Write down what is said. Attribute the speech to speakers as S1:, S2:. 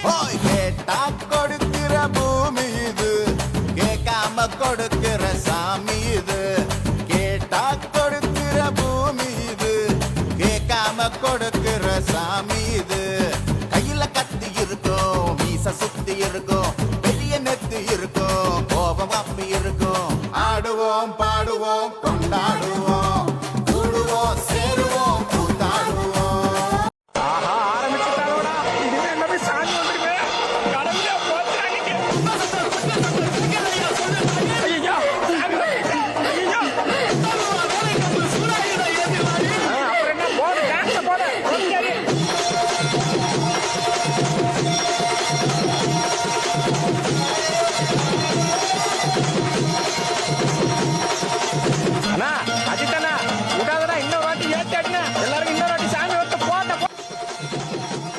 S1: ஹோய் கேட்டா கொடுக்கிற பூமி இது, கேட்காம கொடுக்கிற சாமி இது. கேட்டா கொடுக்கிற பூமி இது, கேட்காம கொடுக்கிற சாமி இது. கையில கத்தி இருக்கும், மீச சுத்தி இருக்கும், பெரிய நெத்தி இருக்கும், கோபம் அப்பி இருக்கும். ஆடுவோம் பாடுவோம்